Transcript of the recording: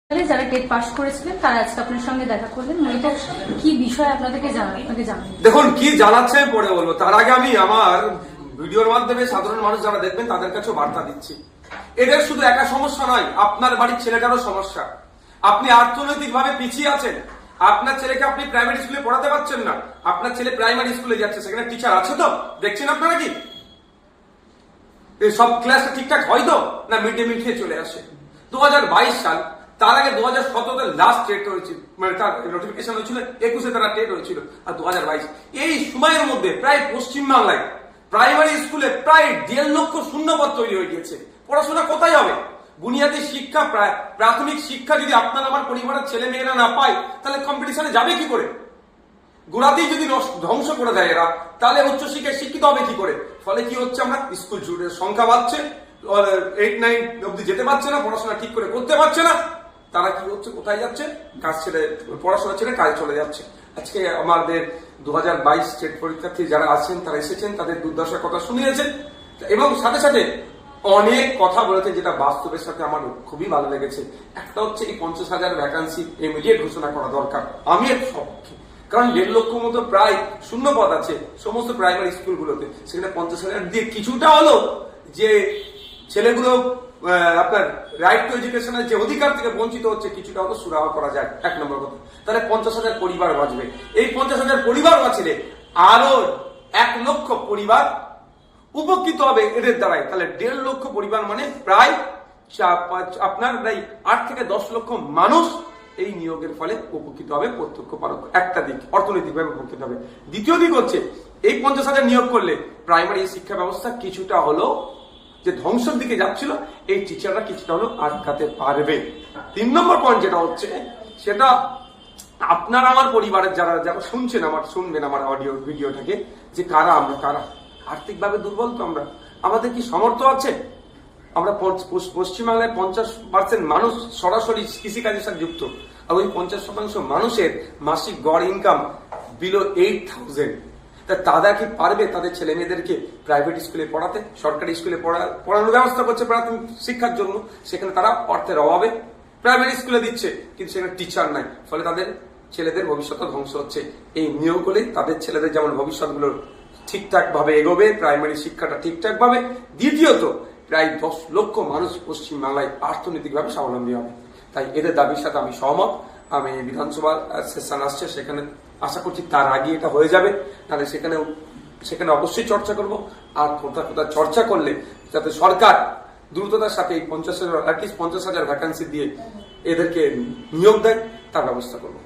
যারা TET pass করেছিলেন তারা আজকে আপনার সঙ্গে দেখা করলেন, মূলত কি বিষয় আপনাকে জানান? দেখুন কি জানাচ্ছে পরে বলবো, তার আগে আমি আমার ভিডিওর মাধ্যমে সাধারণ মানুষ যারা দেখবেন তাদের কাছেও বার্তা দিচ্ছি। এদের শুধু একা সমস্যা নয়, আপনার বাড়ির ছেলেটারও সমস্যা। আপনি অর্থনৈতিক ভাবে পিছিয়ে আছেন, আপনার ছেলেকে আপনি প্রাইমারি স্কুলে পড়াতে পারছেন না, আপনার ছেলে প্রাইমারি স্কুলে যাচ্ছে, সেখানে টিচার আছে তো? দেখছেন আপনারা কি সব ক্লাসটা ঠিকঠাক হয় তো, না মিড ডে মিল খেয়ে চলে আসে? 2022 সাল, তার আগে 2017-তে লাস্ট টেট হয়েছিল, মানে তার নোটিফিকেশন হয়েছিল, 21-এ তারা টেট হয়েছিল, আর 2022 এই সময়ের মধ্যে প্রায় পশ্চিমবাংলায় প্রাইমারি স্কুলে প্রায় 1.5 লক্ষ শূন্যপদ তৈরি হয়ে গিয়েছে। পড়াশোনা কোথায় হবে? বুনিয়াদী শিক্ষা, প্রাথমিক শিক্ষা যদি আপনার আমার পরিবারের ছেলে মেয়েরা না পায়, তাহলে কম্পিটিশনে যাবে কি করে? গোড়াতেই যদি ধ্বংস করে দেয় এরা, তাহলে উচ্চশিক্ষায় শিক্ষিত হবে কি করে? ফলে কি হচ্ছে, আমরা স্কুল জুড়ে সংখ্যা বাড়ছে, 8-9 অব্দি যেতে পারছে না, পড়াশোনা ঠিক করে করতে পারছে না। তারা কি হচ্ছে, কোথায় যাচ্ছে? কাজ ছেড়ে, পড়াশোনা ছেড়ে কাজে চলে যাচ্ছে। আজকে আমাদের 2022 স্টেট পরীক্ষার্থী যারা আছেন, তারা এসেছেন, তাদের দুর্দশার কথা শুনিয়েছেন এবং সাথে সাথে অনেক কথা বলেছেন, যেটা বাস্তবের সাথে আমার খুবই ভালো লেগেছে। একটা হচ্ছে এই 50,000 ভ্যাকান্সি ইমিডিয়েট ঘোষণা করা দরকার। আমি এর সপক্ষে, কারণ 1.5 লক্ষ মতো প্রায় শূন্য পদ আছে সমস্ত প্রাইমারি স্কুলগুলোতে, সেখানে 50,000 দিয়ে কিছুটা হলো যে ছেলেগুলো আপনার রাইট টু এডুকেশনের যে অধিকার থেকে বঞ্চিত হচ্ছে, কিছুটা হলো সুরাহা করা যায়। 1 নম্বর কথা, তাহলে 50,000 পরিবার বাঁচবে। এই 50,000 পরিবার বাঁচলে আরো 1 লক্ষ পরিবার উপকৃত হবে এদের দ্বারাই। তাহলে 1.5 লক্ষ পরিবার মানে প্রায় আপনার প্রায় 8 থেকে 10 লক্ষ মানুষ এই নিয়োগের ফলে উপকৃত হবে। প্রত্যক্ষ পরোক্ষ একটা দিক, অর্থনৈতিকভাবে উপকৃত হবে। দ্বিতীয় দিক হচ্ছে, এই 50,000 নিয়োগ করলে প্রাইমারি শিক্ষা ব্যবস্থা কিছুটা হলো যে ধ্বংসের দিকে যাচ্ছিল, এই টিচাররা কিছুটা হলো আটকাতে পারবে। 3 নম্বর পয়েন্ট যেটা হচ্ছে, সেটা আপনার আমার পরিবারের যারা যারা শুনবেন আমার অডিও ভিডিওটাকে, যে কারা আর্থিকভাবে দুর্বল তো আমাদের কি সামর্থ্য আছে? আমরা পশ্চিমবাংলায় 50% মানুষ সরাসরি কৃষিকাজের সাথে যুক্ত, আর ওই 50% মানুষের মাসিক গড় ইনকাম বিলো 8,000। তারা কি পারবে তাদের ছেলে মেয়েদেরকে প্রাইভেট স্কুলে পড়াতে? সরকারি স্কুলে পড়ানোর ব্যবস্থা করছে প্রাথমিক শিক্ষার জন্য, সেখানে তারা অর্থের অভাবে প্রাইমারি স্কুলে দিচ্ছে, কিন্তু সেখানে টিচার নাই, ফলে তাদের ছেলেদের ভবিষ্যৎ ধ্বংস হচ্ছে। এই নিয়োগ হলে তাদের ছেলেদের যেমন ভবিষ্যৎগুলো ঠিকঠাক ভাবে এগোবে, প্রাইমারি শিক্ষাটা ঠিকঠাক ভাবে। দ্বিতীয়ত, প্রায় 10 লক্ষ মানুষ পশ্চিমবাংলায় অর্থনৈতিকভাবে স্বাবলম্বী হবে। তাই এদের দাবির সাথে আমি সহমত। আমি বিধানসভা সেশন আসছে, সেখানে আশা করছি তার আগে এটা হয়ে যাবে, তাহলে সেখানে অবশ্যই চর্চা করব। আর কোথাও চর্চা করলে যাতে সরকার দ্রুততার সাথে এই 50,000 ভ্যাকান্সি দিয়ে এদেরকে নিয়োগ দেয়, তার ব্যবস্থা করবো।